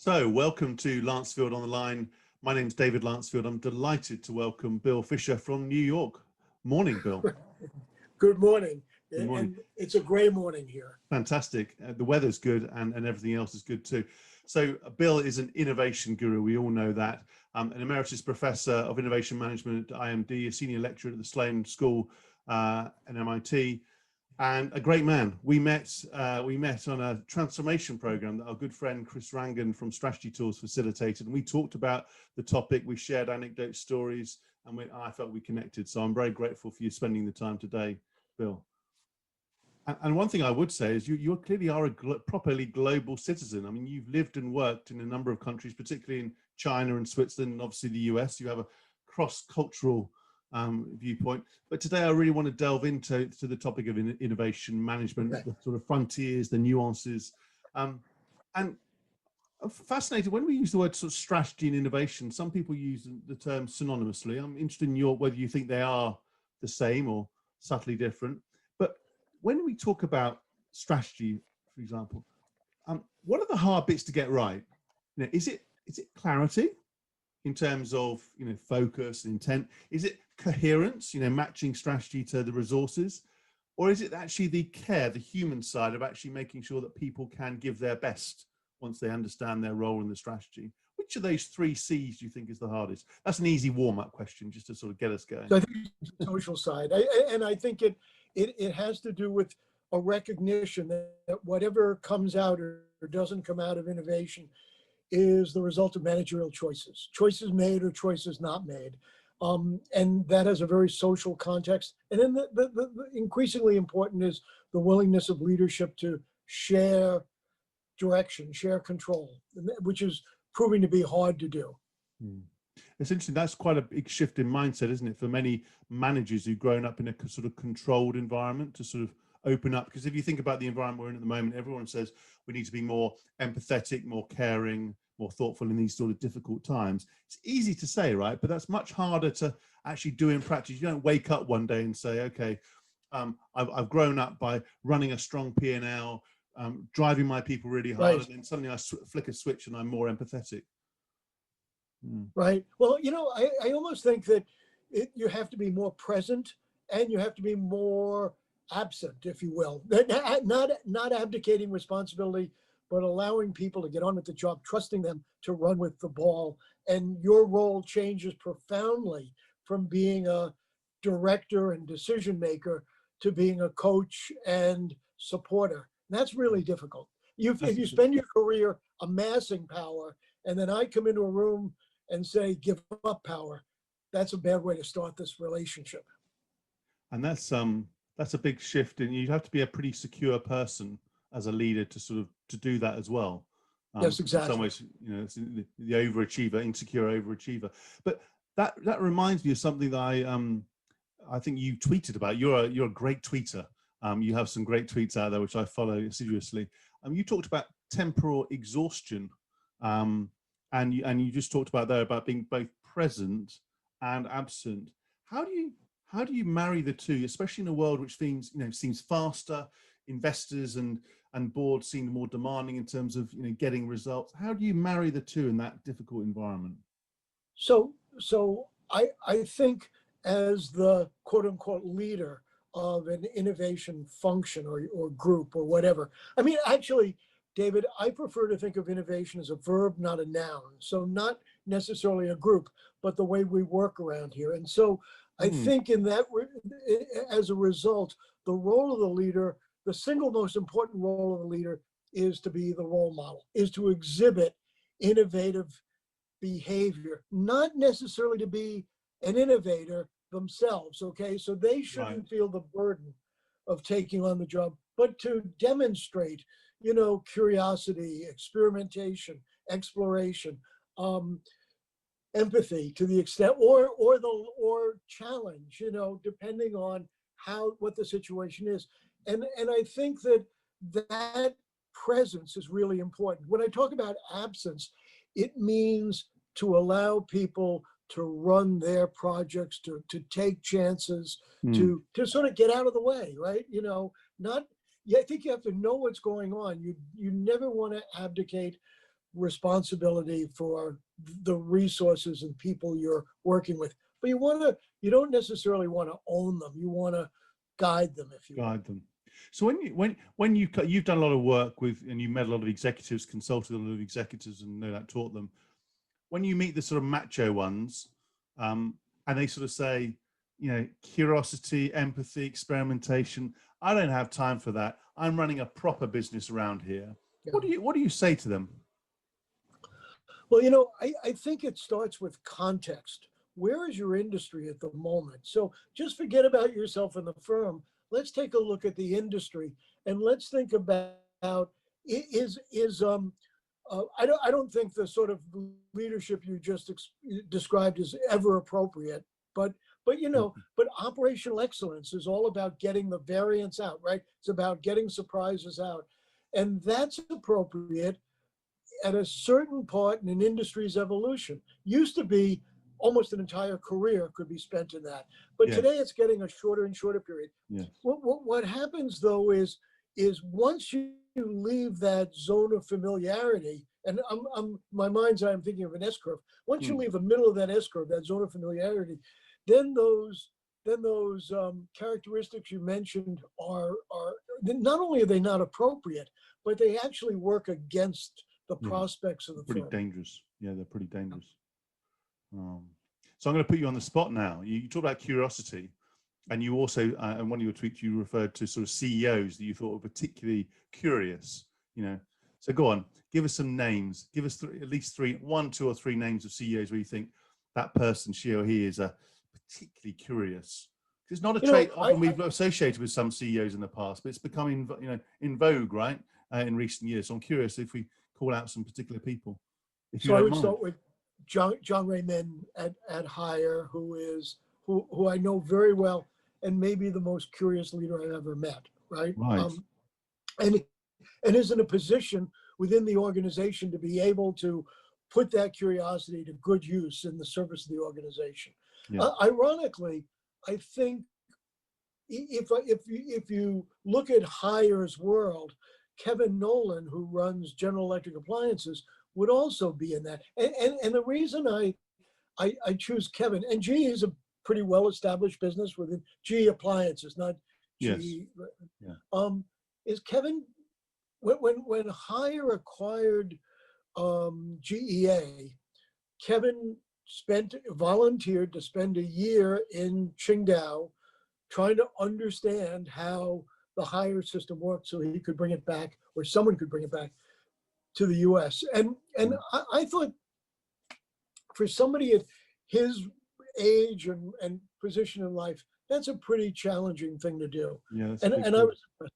So, welcome to Lancefield on the Line. My name's David Lancefield. I'm delighted to welcome Bill Fischer from New York. Morning, Bill. Good morning. Good morning. And it's a gray morning here. Fantastic. The weather's good and everything else is good too. So, Bill is an innovation guru. We all know that. An emeritus professor of innovation management at IMD, a senior lecturer at the Sloan School at MIT. And a great man. We met on a transformation program that our good friend Chris Rangan from Strategy Tools facilitated, and we talked about the topic. We shared anecdotes, stories, and I felt we connected. So I'm very grateful for you spending the time today, Bill. And one thing I would say is you clearly are a properly global citizen. I mean, you've lived and worked in a number of countries, particularly in China and Switzerland, and obviously the US. You have a cross-cultural viewpoint, but today I really want to delve into the topic of innovation management, the sort of frontiers, the nuances, and I'm fascinated when we use the word sort of strategy and innovation. Some people use the term synonymously. I'm interested in whether you think they are the same or subtly different. But when we talk about strategy, for example, what are the hard bits to get right? You know, is it clarity in terms of focus and intent? Is it coherence, matching strategy to the resources? Or is it actually the care, the human side of actually making sure that people can give their best once they understand their role in the strategy? Which of those three C's do you think is the hardest? That's an easy warm-up question just to sort of get us going. So I think it's the social side. And I think it has to do with a recognition that whatever comes out or doesn't come out of innovation is the result of managerial choices made or choices not made. And that has a very social context. And then the increasingly important is the willingness of leadership to share direction, share control, which is proving to be hard to do. It's interesting. That's quite a big shift in mindset, isn't it? For many managers who've grown up in a sort of controlled environment to sort of open up. Because if you think about the environment we're in at the moment, everyone says we need to be more empathetic, more caring, more thoughtful in these sort of difficult times. It's easy to say, right? But that's much harder to actually do in practice. You don't wake up one day and say, okay, I've grown up by running a strong P&L, driving my people really hard, right, and then suddenly I flick a switch and I'm more empathetic. Right. Well, I almost think that you have to be more present and you have to be more absent, if you will. Not abdicating responsibility, but allowing people to get on with the job, trusting them to run with the ball. And your role changes profoundly from being a director and decision maker to being a coach and supporter. That's really difficult. If you spend your career amassing power, and then I come into a room and say, give up power, that's a bad way to start this relationship. And that's a big shift, and you have to be a pretty secure person as a leader to do that as well. Yes, exactly. In some ways, it's the overachiever, insecure overachiever. But that reminds me of something that I think you tweeted about. You're a great tweeter. You have some great tweets out there which I follow assiduously. You talked about temporal exhaustion, and you just talked about being both present and absent. How do you marry the two, especially in a world which seems faster? Investors and boards seem more demanding in terms of getting results. How do you marry the two in that difficult environment? So I think as the quote unquote leader of an innovation function or group or whatever. I mean, actually, David, I prefer to think of innovation as a verb, not a noun. So not necessarily a group, but the way we work around here. And so I think as a result, the role of the leader, the single most important role of the leader is to be the role model, is to exhibit innovative behavior, not necessarily to be an innovator themselves, okay? So they shouldn't feel the burden of taking on the job, but to demonstrate, curiosity, experimentation, exploration, empathy to the extent, or challenge, depending on what the situation is. And I think that presence is really important. When I talk about absence, it means to allow people to run their projects, to take chances, to sort of get out of the way, right? I think you have to know what's going on. You never want to abdicate responsibility for the resources and people you're working with. But you don't necessarily want to own them. You want to guide them, if you will. Guide them. So you've done a lot of work with, and you met a lot of executives, consulted a lot of executives, and know that taught them. When you meet the sort of macho ones, and they sort of say, curiosity, empathy, experimentation, I don't have time for that. I'm running a proper business around here. Yeah. What do you say to them? Well, I think it starts with context. Where is your industry at the moment? So just forget about yourself and the firm. Let's take a look at the industry, and let's think about I don't think the sort of leadership you just described is ever appropriate, but operational excellence is all about getting the variance out, right? It's about getting surprises out, and that's appropriate at a certain part in an industry's evolution. Used to be almost an entire career could be spent in that, but today it's getting a shorter and shorter period. What happens though is once you leave that zone of familiarity, and my mind's eye, I'm thinking of an S curve. Once you leave the middle of that S curve, that zone of familiarity, then those characteristics you mentioned are not only are they not appropriate, but they actually work against the prospects of the firm. Pretty dangerous. Yeah, they're pretty dangerous. So I'm going to put you on the spot now. You talk about curiosity, and you also, in one of your tweets, you referred to sort of CEOs that you thought were particularly curious. So go on, give us some names. Give us at least one, two, or three names of CEOs where you think that person, she or he, is particularly curious. It's not a trait often we've associated with some CEOs in the past, but it's becoming in vogue, right, in recent years. So I'm curious if we call out some particular people. So I would start with John Raymond at Hire, who I know very well, and maybe the most curious leader I've ever met. Right. And is in a position within the organization to be able to put that curiosity to good use in the service of the organization. Yeah. Ironically, I think if you look at Hire's world, Kevin Nolan, who runs General Electric Appliances, would also be in that. And the reason I choose Kevin, and GE is a pretty well-established business within GE Appliances, not GE. Yeah. Is Kevin, when Hire acquired GEA, Kevin volunteered to spend a year in Qingdao trying to understand how the Hire system worked so he could bring it back, or someone could bring it back to the US. And I thought for somebody at his age and position in life, that's a pretty challenging thing to do. Yeah, and I was impressed.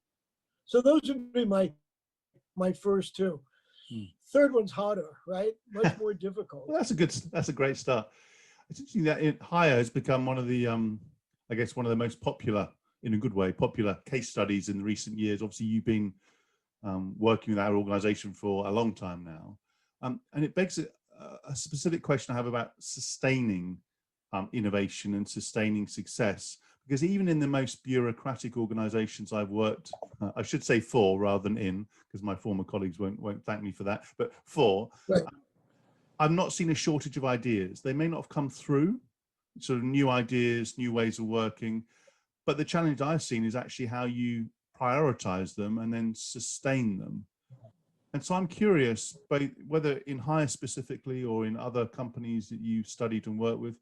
So those would be my first two. Third one's harder, right? Much more difficult. Well, that's a great start. It's interesting that Hire has become one of the, I guess, one of the most popular, in a good way, popular case studies in recent years. Obviously, you've been working with our organization for a long time now. And it begs a specific question I have about sustaining innovation and sustaining success. Because even in the most bureaucratic organizations I've worked, I should say for rather than in, because my former colleagues won't thank me for that, but for, right. I've not seen a shortage of ideas. They may not have come through, sort of new ideas, new ways of working, but the challenge I've seen is actually how you prioritize them and then sustain them. And so I'm curious, whether in Hire specifically or in other companies that you studied and worked with,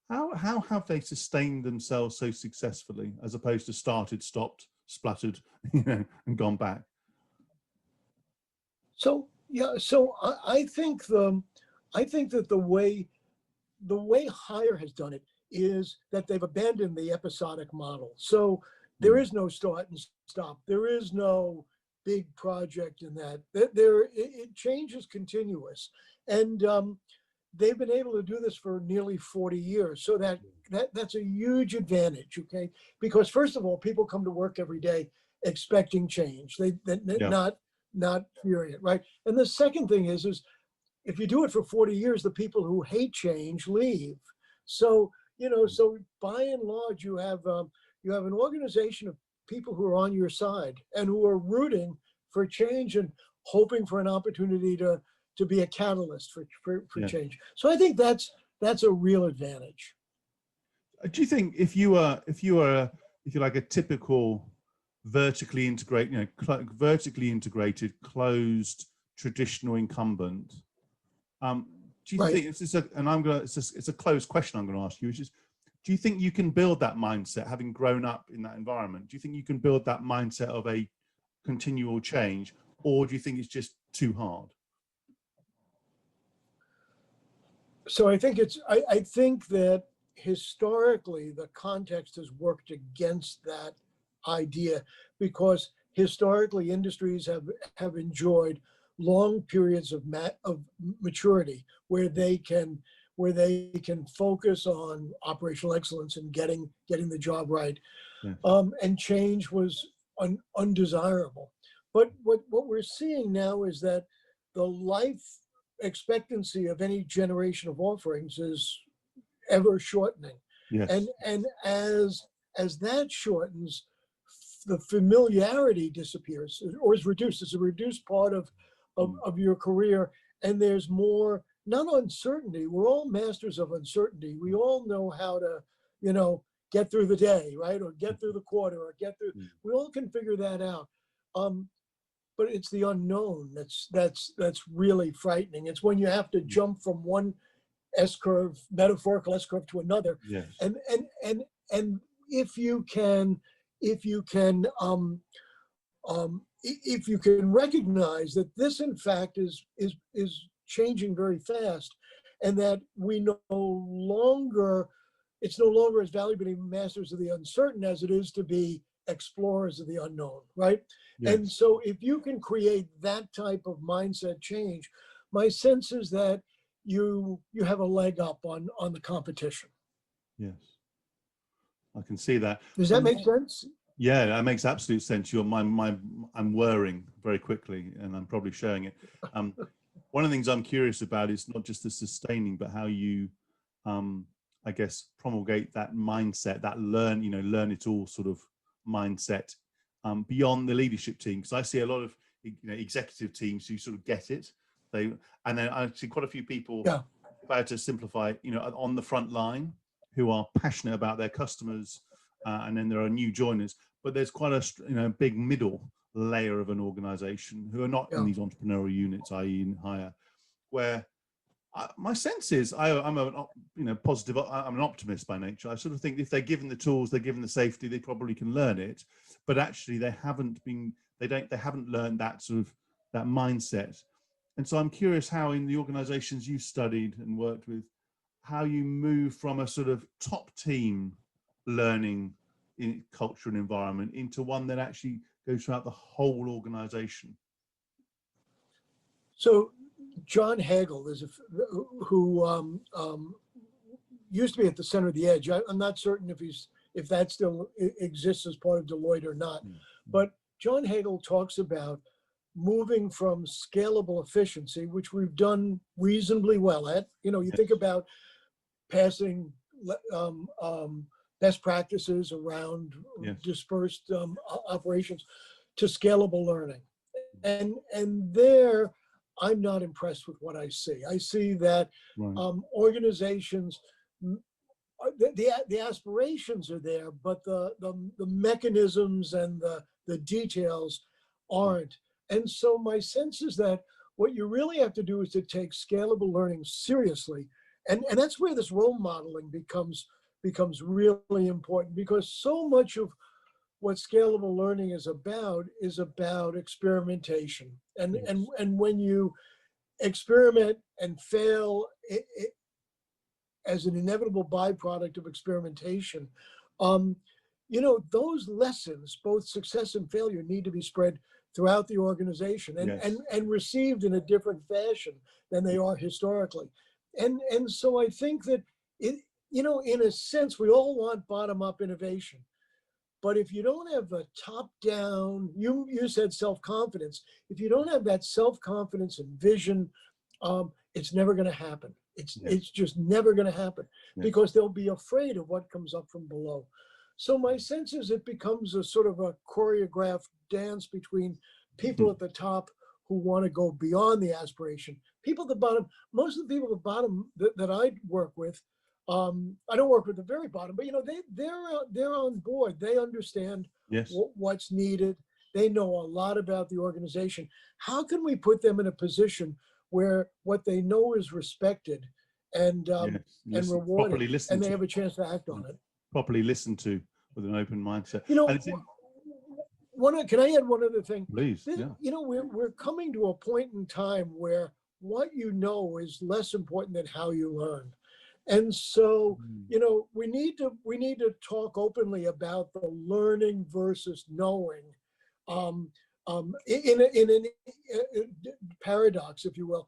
how have they sustained themselves so successfully, as opposed to started, stopped, spluttered, and gone back? So I think that the way Hire has done it is that they've abandoned the episodic model. So there is no start and stop. There is no big project in that. Change is continuous, and they've been able to do this for nearly 40 years. So that's a huge advantage, okay? Because first of all, people come to work every day expecting change. Not fearing it, right? And the second thing is if you do it for 40 years, the people who hate change leave. So, so by and large, you have an organization of people who are on your side and who are rooting for change and hoping for an opportunity to to be a catalyst for Yeah. change. So I think that's a real advantage. Do you think if you were if you're like a typical vertically integrated, vertically integrated, closed, traditional incumbent, do you Right. think it's a closed question I'm going to ask you, which is, do you think you can build that mindset, having grown up in that environment? Do you think you can build that mindset of a continual change, or do you think it's just too hard? So I think I think that historically the context has worked against that idea, because historically industries have enjoyed long periods of maturity where they can focus on operational excellence and getting the job right. Yes. And change was undesirable. But what we're seeing now is that the life expectancy of any generation of offerings is ever shortening. Yes. And as that shortens, the familiarity disappears or is reduced. It's a reduced part of your career, and there's more, not uncertainty. We're all masters of uncertainty. We all know how to, get through the day, right? Or get through the quarter, or we all can figure that out. But it's the unknown that's really frightening. It's when you have to jump from one S-curve, metaphorical S-curve, to another. Yes. And if you can recognize that this in fact is changing very fast, and that it's no longer as valuable to be masters of the uncertain as it is to be explorers of the unknown, right? Yes. And so if you can create that type of mindset change, my sense is that you have a leg up on the competition. Yes, I can see that. Does that make sense? Yeah, that makes absolute sense. I'm whirring very quickly, and I'm probably showing it. One of the things I'm curious about is not just the sustaining, but how you, I guess, promulgate that mindset, that learn it all sort of mindset beyond the leadership team. Because I see a lot of executive teams who sort of get it. And then I see quite a few people, about to simplify, on the front line, who are passionate about their customers, and then there are new joiners. But there's quite a big middle layer of an organization who are not in these entrepreneurial units, i.e. in hire, where my sense is I'm positive. I'm an optimist by nature. I sort of think if they're given the tools, they're given the safety, they probably can learn it. But actually, they haven't learned that sort of that mindset. And so I'm curious how in the organizations you've studied and worked with, how you move from a sort of top team learning in culture and environment into one that actually goes throughout the whole organization. So John Hagel is who used to be at the center of the edge. I'm not certain if that still exists as part of Deloitte or not. But John Hagel talks about moving from scalable efficiency, which we've done reasonably well at. You think about passing best practices around dispersed operations, to scalable learning. And there, I'm not impressed with what I see. I see that organizations, the aspirations are there, but the mechanisms and the details aren't. And so my sense is that what you really have to do is to take scalable learning seriously. And that's where this role modeling becomes really important, because so much of what scalable learning is about experimentation. And when you experiment and fail as an inevitable byproduct of experimentation, those lessons, both success and failure, need to be spread throughout the organization and received in a different fashion than they are historically. And so I think that in a sense, we all want bottom-up innovation. But if you don't have a top-down, you said self-confidence. If you don't have that self-confidence and vision, it's never going to happen. It's just never going to happen, because they'll be afraid of what comes up from below. So my sense is it becomes a sort of a choreographed dance between people at the top who want to go beyond the aspiration, people at the bottom, most of the people at the bottom that I work with, I don't work with the very bottom, but they're on board. They understand Yes. what's needed. They know a lot about the organization. How can we put them in a position where what they know is respected and Yes. rewarded, Properly listened and they to. have a chance to act on it? Properly listened to with an open mindset. And Can I add one other thing? please, yeah. We're coming to a point in time where what you know is less important than how you learn. And so, we need to talk openly about the learning versus knowing, in a paradox, if you will,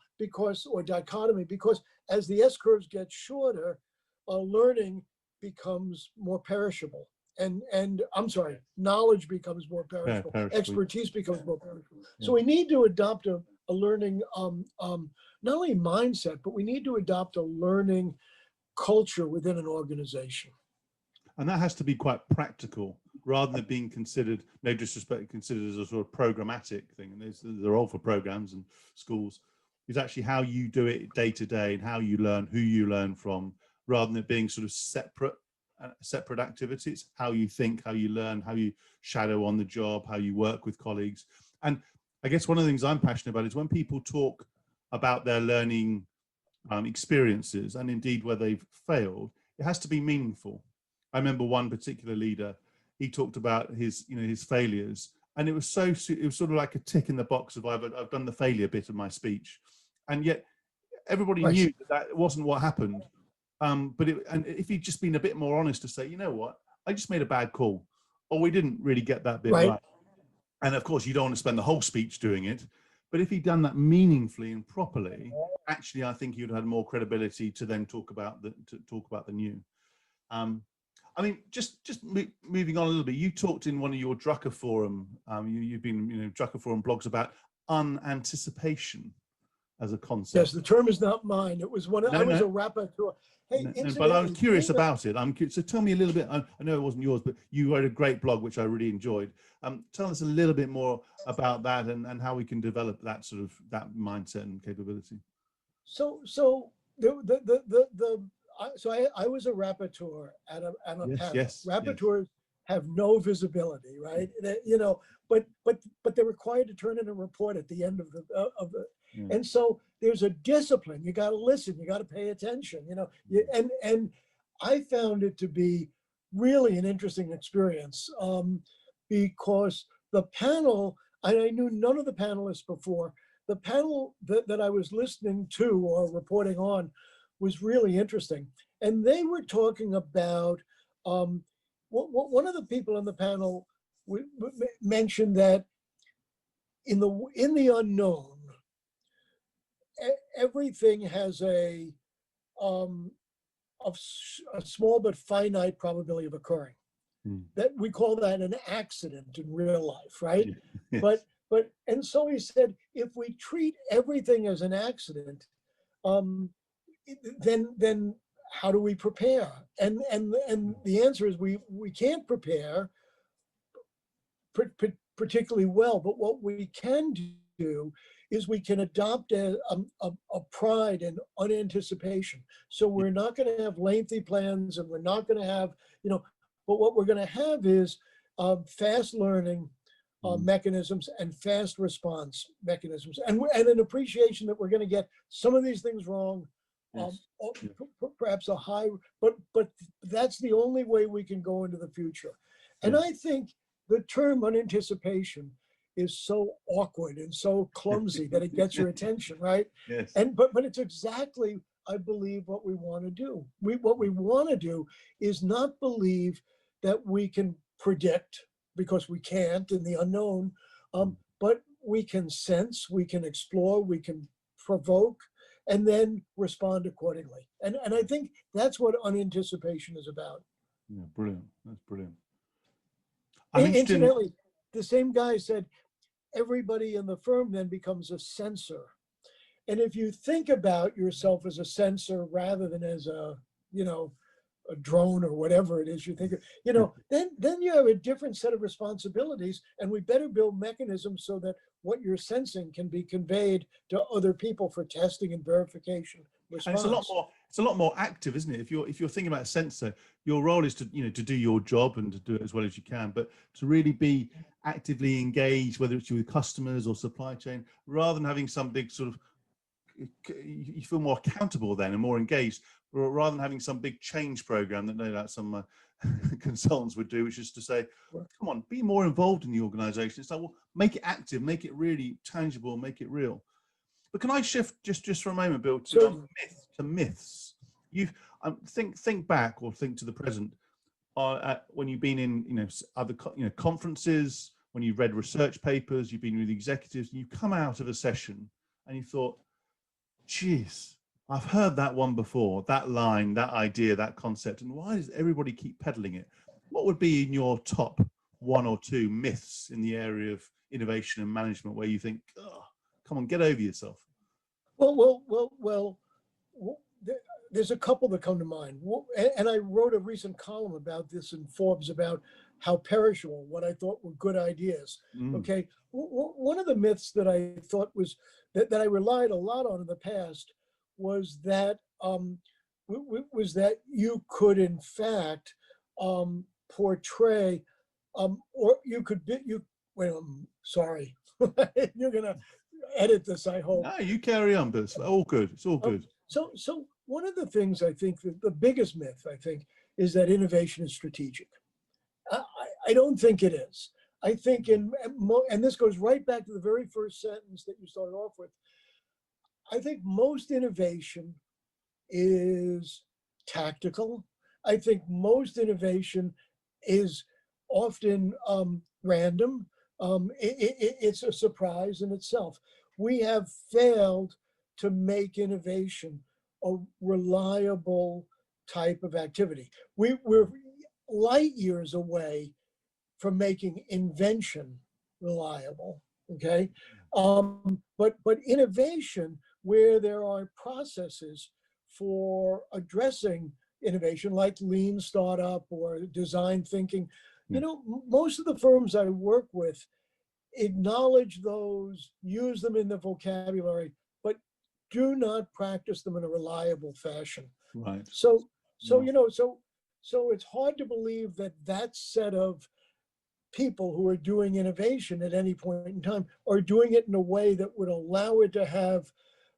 or dichotomy, because as the S curves get shorter, learning becomes more perishable. And I'm sorry, knowledge becomes more perishable. Expertise becomes more perishable. Yeah. So we need to adopt a learning, not only mindset, but we need to adopt a learning culture within an organization. And that has to be quite practical, rather than being considered, no disrespect, considered as a sort of programmatic thing. And they're all for programs and schools. It's actually how you do it day to day and how you learn, who you learn from, rather than it being sort of separate activities. How you think, how you learn, how you shadow on the job, how you work with colleagues. And I guess one of the things I'm passionate about is when people talk about their learning experiences, and indeed where they've failed, it has to be meaningful. I remember one particular leader, he talked about his failures, and it was sort of like a tick in the box of I've done the failure bit of my speech, and yet everybody knew that wasn't what happened. But if he'd just been a bit more honest to say, you know what, I just made a bad call, or we didn't really get that bit right. And of course, you don't want to spend the whole speech doing it. But if he'd done that meaningfully and properly, actually, I think he would have had more credibility to then talk about the new. I mean, just moving on a little bit. You talked in one of your Drucker Forum. You've been, Drucker Forum blogs about unanticipation as a concept. Yes, the term is not mine. It was I was a rapporteur. Hey, but I was curious about it. So tell me a little bit. I know it wasn't yours, but you wrote a great blog which I really enjoyed. Tell us a little bit more about that and how we can develop that sort of that mindset and capability. So I was a rapporteur at a panel. Yes. Rapporteurs have no visibility, right? But they're required to turn in a report at the end of the. And so there's a discipline. You got to listen. You got to pay attention. And I found it to be really an interesting experience because the panel. I knew none of the panelists before. The panel that I was listening to or reporting on was really interesting, and they were talking about one of the people on the panel mentioned that in the unknown, everything has a small but finite probability of occurring. That we call that an accident in real life, right? Yes. But and so he said, if we treat everything as an accident, then how do we prepare? And the answer is we can't prepare particularly well. But what we can do is we can adopt a pride and unanticipation. So we're not going to have lengthy plans, and we're not going to have But what we're going to have is fast learning mechanisms and fast response mechanisms, and an appreciation that we're going to get some of these things wrong, perhaps a high, but that's the only way we can go into the future. And I think the term unanticipation is so awkward and so clumsy that it gets your attention, right? Yes. But it's exactly, I believe, what we want to do. What we want to do is not believe that we can predict, because we can't in the unknown, but we can sense, we can explore, we can provoke, and then respond accordingly. And I think that's what unanticipation is about. Yeah, brilliant. That's brilliant. Incidentally, the same guy said, everybody in the firm then becomes a sensor. And if you think about yourself as a sensor rather than as a a drone or whatever it is you think of, you know, then you have a different set of responsibilities, and we better build mechanisms so that what you're sensing can be conveyed to other people for testing and verification response. And it's a lot more active, isn't it? If you're thinking about a sensor, your role is to, you know, to do your job and to do it as well as you can, but to really be actively engaged, whether it's with customers or supply chain, rather than having some big sort of, you feel more accountable then and more engaged, rather than having some big change program that no doubt some consultants would do, which is to say, come on, be more involved in the organization. It's like, well, make it active, make it really tangible, make it real. But can I shift just for a moment, Bill, to myths? You've think back or think to the present. When you've been in, you know, other conferences, when you've read research papers, you've been with executives, and you come out of a session and you thought, geez, I've heard that one before, that line, that idea, that concept, and why does everybody keep peddling it? What would be in your top one or two myths in the area of innovation and management where you think, oh, come on, get over yourself? Well, there's a couple that come to mind. And I wrote a recent column about this in Forbes about how perishable what I thought were good ideas. Okay. One of the myths that I thought was that I relied a lot on in the past was that you could in fact portray or you could be wait, I'm sorry. You're gonna edit this, I hope. No, you carry on, but it's all good. It's all good. So one of the things I think that the biggest myth I think is that innovation is strategic. I don't think it is. I think and this goes right back to the very first sentence that you started off with. I think most innovation is tactical. I think most innovation is often random. It's a surprise in itself. We have failed to make innovation a reliable type of activity. We're light years away from making invention reliable, okay? But innovation, where there are processes for addressing innovation, like lean startup or design thinking, you know, most of the firms I work with acknowledge those, use them in the vocabulary, but do not practice them in a reliable fashion. Right. So you know, so it's hard to believe that that set of people who are doing innovation at any point in time are doing it in a way that would allow it to have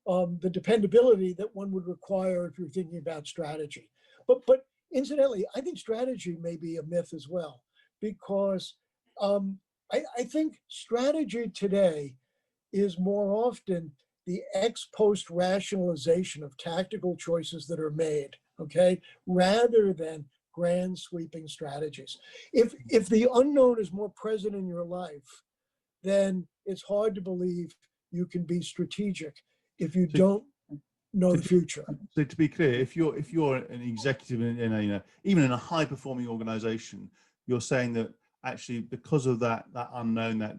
the dependability that one would require if you're thinking about strategy. But incidentally, I think strategy may be a myth as well, because I think strategy today is more often the ex post rationalization of tactical choices that are made, okay, rather than grand sweeping strategies. If the unknown is more present in your life, then it's hard to believe you can be strategic if you don't know the future. So to be clear, if you're an executive in a even in a high performing organization, you're saying that actually because of that unknown, that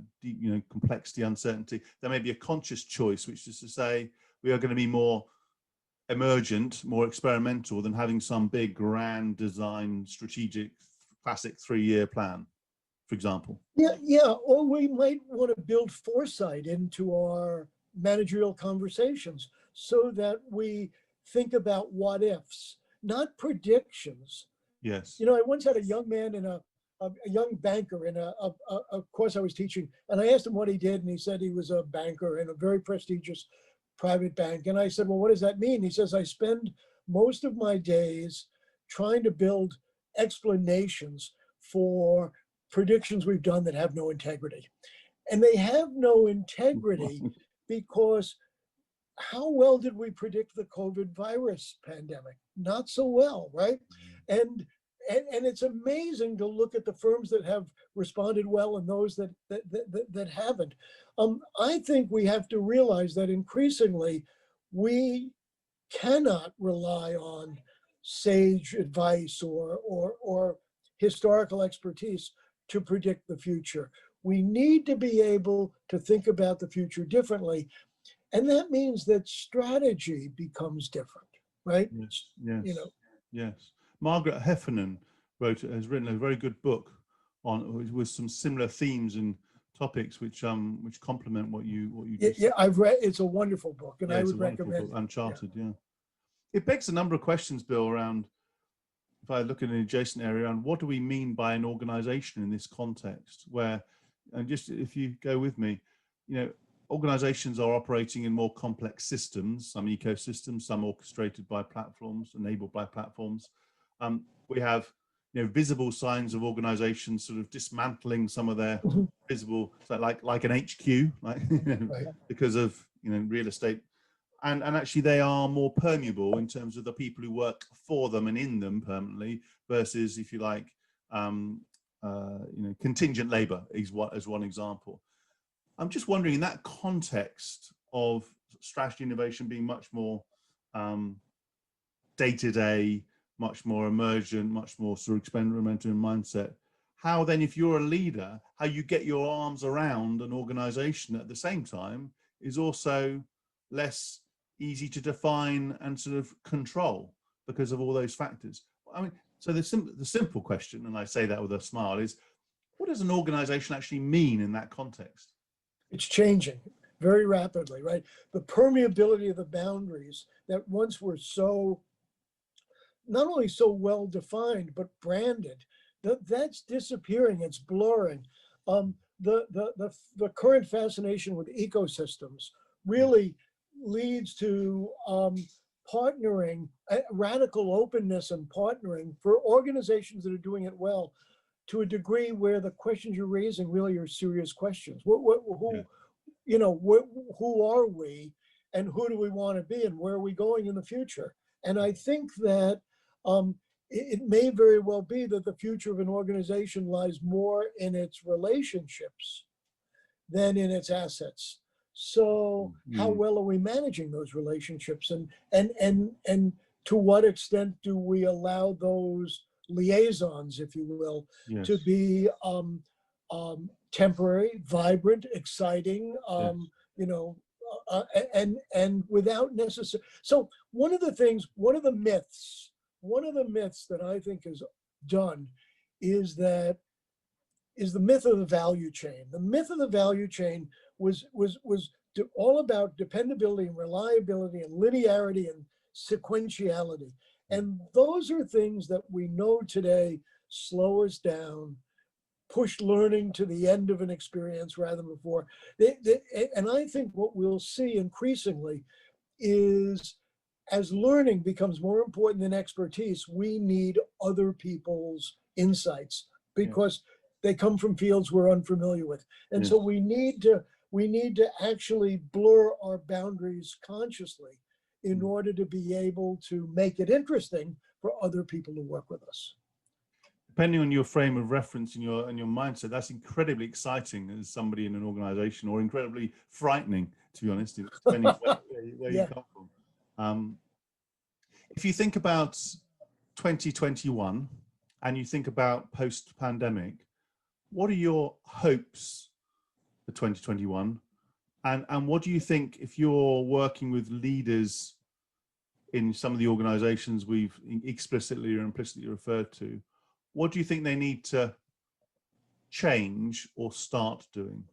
complexity, uncertainty, there may be a conscious choice, which is to say we are going to be more emergent, more experimental than having some big grand design strategic classic 3-year plan, for example. Yeah, or we might want to build foresight into our managerial conversations so that we think about what ifs, not predictions. Yes. You know, I once had a young man in a young banker in a course I was teaching, and I asked him what he did, and he said he was a banker in a very prestigious private bank. And I said, well, what does that mean? He says, I spend most of my days trying to build explanations for predictions we've done that have no integrity. And they have no integrity because how well did we predict the COVID virus pandemic? Not so well, right? And it's amazing to look at the firms that have responded well and those that haven't. I think we have to realize that increasingly we cannot rely on sage advice or historical expertise to predict the future. We need to be able to think about the future differently. And that means that strategy becomes different, right? Yes. You know. Yes. Margaret Heffernan has written a very good book on with some similar themes and topics which complement what you just Yeah, I've read. It's a wonderful book, and yeah, I it's would a wonderful recommend book, it. Uncharted. Yeah, it begs a number of questions, Bill, around, if I look at an adjacent area, and what do we mean by an organization in this context? Where, and just if you go with me, organizations are operating in more complex systems, some ecosystems, some orchestrated by platforms, enabled by platforms. We have, visible signs of organizations sort of dismantling some of their Mhm. visible, so like an HQ, like Right. because of real estate. And actually they are more permeable in terms of the people who work for them and in them permanently versus, if you like, contingent labor as one example. I'm just wondering, in that context of strategy innovation being much more day-to-day, much more emergent, much more sort of experimental in mindset, how then, if you're a leader, how you get your arms around an organization at the same time is also less easy to define and sort of control because of all those factors. I mean, so the simple question, and I say that with a smile, is what does an organization actually mean in that context? It's changing very rapidly, right? The permeability of the boundaries that once were so, not only so well defined, but branded, that's disappearing. It's blurring. The current fascination with ecosystems really leads to partnering, radical openness and partnering for organizations that are doing it well, to a degree where the questions you're raising really are serious questions. Who, who are we, and who do we want to be, and where are we going in the future? And I think that it may very well be that the future of an organization lies more in its relationships than in its assets. So how well are we managing those relationships, and to what extent do we allow those liaisons, if you will, Yes. to be temporary, vibrant, exciting, Yes. And without necessary. So one of the myths that I think is done is the myth of the value chain. The myth of the value chain was all about dependability and reliability and linearity and sequentiality. And those are things that we know today slow us down, push learning to the end of an experience rather than before. And I think what we'll see increasingly is, as learning becomes more important than expertise, we need other people's insights because they come from fields we're unfamiliar with. And so we need to actually blur our boundaries consciously in order to be able to make it interesting for other people to work with us. Depending on your frame of reference and your mindset, that's incredibly exciting as somebody in an organization, or incredibly frightening, to be honest, depending where you come from. If you think about 2021 and you think about post-pandemic, what are your hopes for 2021? And what do you think, if you're working with leaders in some of the organizations we've explicitly or implicitly referred to, what do you think they need to change or start doing?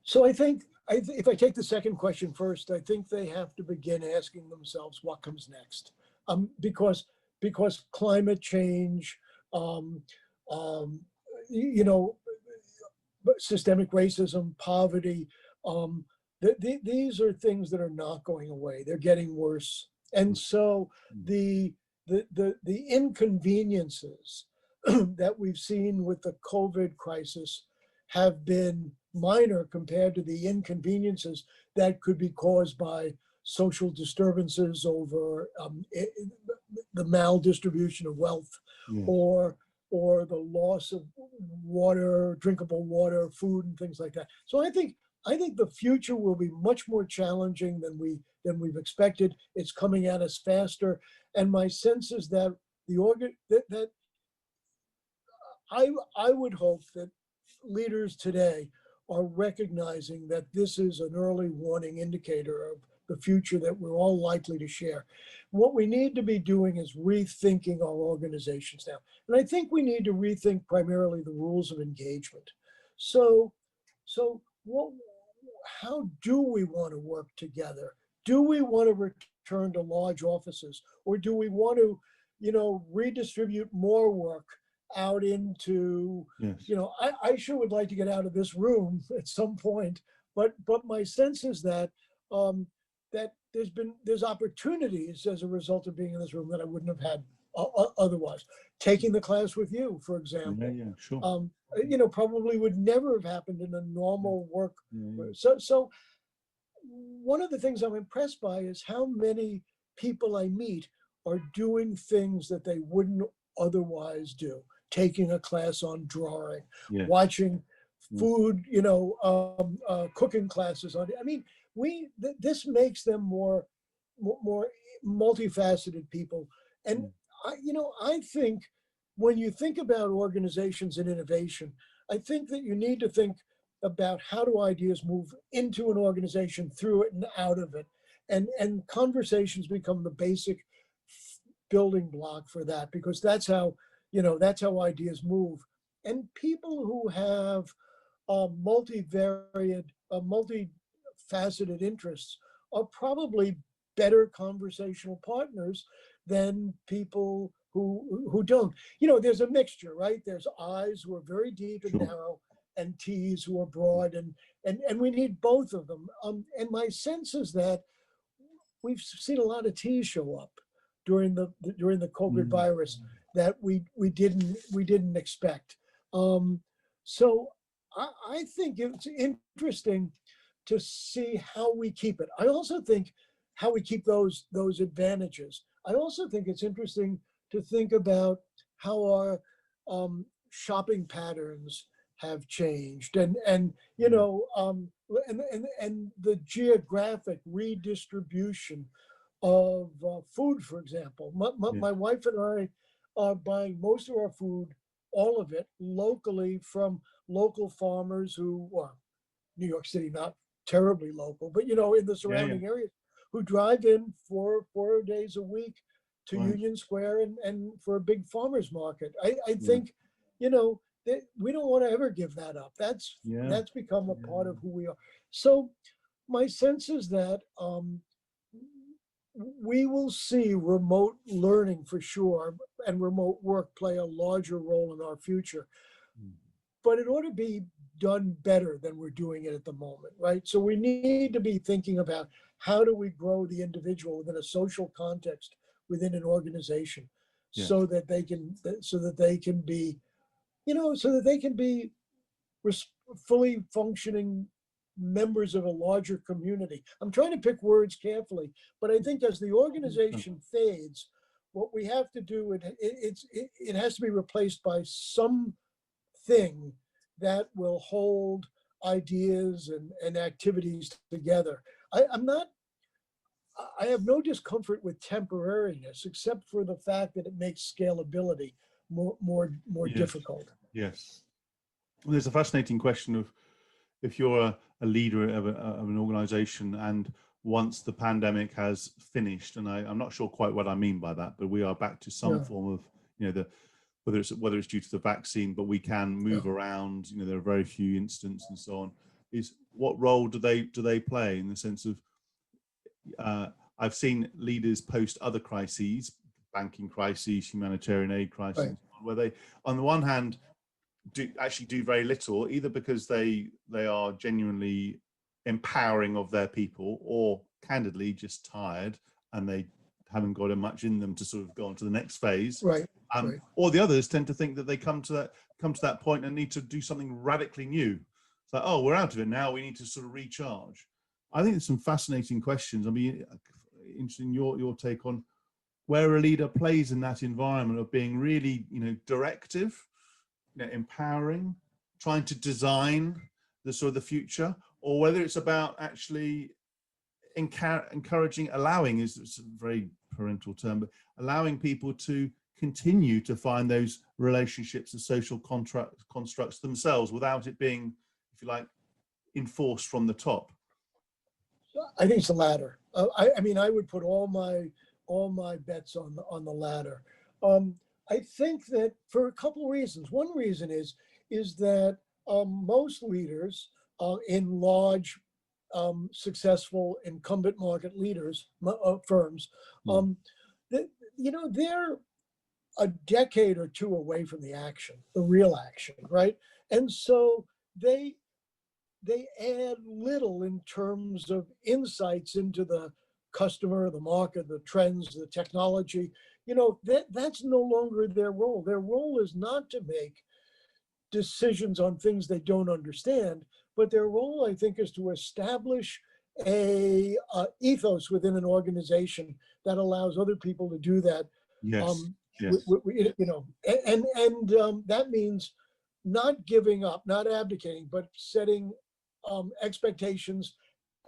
So I think if I take the second question first, I think they have to begin asking themselves what comes next, because climate change, systemic racism, poverty, these are things that are not going away. They're getting worse, and so the inconveniences that we've seen with the COVID crisis have been minor compared to the inconveniences that could be caused by social disturbances over the maldistribution of wealth, or the loss of water, drinkable water, food, and things like that. So I think the future will be much more challenging than we've expected. It's coming at us faster, and my sense is that I would hope that leaders today are recognizing that this is an early warning indicator of the future that we're all likely to share. What we need to be doing is rethinking our organizations now. And I think we need to rethink primarily the rules of engagement. So, what, how do we want to work together? Do we want to return to large offices, or do we want to, redistribute more work out into, Yes. I sure would like to get out of this room at some point, but my sense is that that there's opportunities as a result of being in this room that I wouldn't have had otherwise. Taking the class with you, for example, Yeah, sure. probably would never have happened in a normal work. Yeah. So one of the things I'm impressed by is how many people I meet are doing things that they wouldn't otherwise do. Taking a class on drawing, Yeah. watching food, cooking classes on. I mean, this makes them more multifaceted people. And I think when you think about organizations and innovation, I think that you need to think about how do ideas move into an organization, through it and out of it. And conversations become the basic building block for that, because that's how ideas move. And people who have multifaceted interests are probably better conversational partners than people who don't. There's a mixture, right? There's I's who are very deep and Sure. narrow, and T's who are broad, and we need both of them. And my sense is that we've seen a lot of T's show up during the COVID virus that we didn't expect. So I think it's interesting to see how we keep it. I also think how we keep those advantages. I also think it's interesting to think about how our shopping patterns have changed, and the geographic redistribution of food, for example. My wife and I are buying most of our food, all of it, locally from local farmers who, well, New York City, not terribly local, but in the surrounding areas, who drive in 4 days a week to Union Square and for a big farmers market. I think, that we don't want to ever give that up. That's become a part of who we are. So my sense is that we will see remote learning for sure, and remote work play a larger role in our future. But it ought to be done better than we're doing it at the moment, right? So we need to be thinking about how do we grow the individual within a social context within an organization, so that they can be, fully functioning members of a larger community. I'm trying to pick words carefully, but I think as the organization fades, what we have to do, it has to be replaced by something that will hold ideas and activities together. I have no discomfort with temporariness, except for the fact that it makes scalability more difficult. Yes. Well, there's a fascinating question of, if you're a leader of an organization, and once the pandemic has finished, and I'm not sure quite what I mean by that, but we are back to some form of, whether it's due to the vaccine, but we can move around, there are very few incidents and so on, is what role do they play, in the sense of, I've seen leaders post other crises, banking crises, humanitarian aid crises, where they, on the one hand, do very little, either because they are genuinely empowering of their people, or candidly just tired and they haven't got much in them to sort of go on to the next phase. Or the others tend to think that they come to that point and need to do something radically new. It's like, oh, we're out of it now, we need to sort of recharge. I think there's some fascinating questions. I mean, interested in your take on where a leader plays in that environment of being really, directive, empowering, trying to design the sort of the future, or whether it's about actually encouraging, allowing, is a very parental term, but allowing people to continue to find those relationships and social constructs themselves, without it being, if you like, enforced from the top. I think it's the latter. I mean, I would put all my bets on the latter. I think that for a couple reasons. One reason is that most leaders in large, successful incumbent market leaders firms, that, they're a decade or two away from the action, the real action, right? And so they add little in terms of insights into the customer, the market, the trends, the technology. That's no longer their role. Their role is not to make decisions on things they don't understand, but their role, I think, is to establish a ethos within an organization that allows other people to do that. Yes. Yes. That means not giving up, not abdicating, but setting expectations.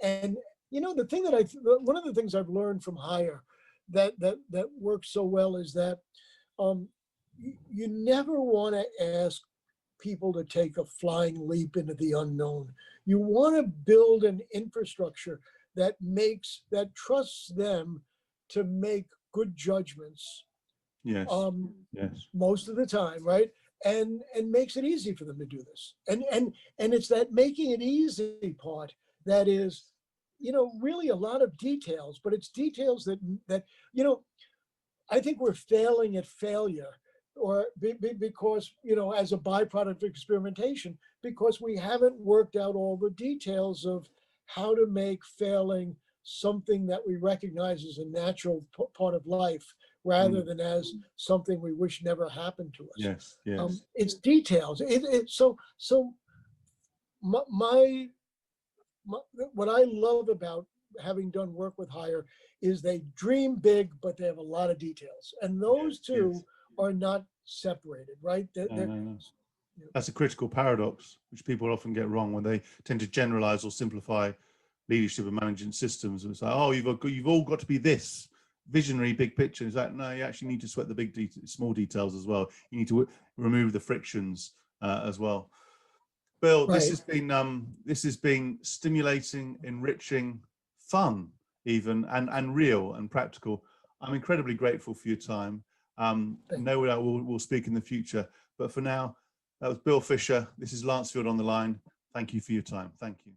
And the thing that one of the things I've learned from Hire that works so well is that you never want to ask people to take a flying leap into the unknown. You want to build an infrastructure that trusts them to make good judgments. Yes. Yes. Most of the time, right? And makes it easy for them to do this. And it's that making it easy part that is, really a lot of details, but it's details that I think we're failing at failure, or because, as a byproduct of experimentation, because we haven't worked out all the details of how to make failing something that we recognize as a natural part of life, rather than as something we wish never happened to us. Yes, yes. It's details. So what I love about having done work with Hire is they dream big, but they have a lot of details, and those two are not separated, right? No. That's a critical paradox, which people often get wrong when they tend to generalize or simplify leadership and management systems. And it's like, oh, you've all got to be this visionary big picture. It's like, no, you actually need to sweat the small details as well. You need to remove the frictions as well. Bill, Right. This has been stimulating, enriching, fun, even and real and practical. I'm incredibly grateful for your time. No doubt we'll speak in the future, but for now, that was Bill Fischer. This is Lancefield on the Line. Thank you for your time. Thank you.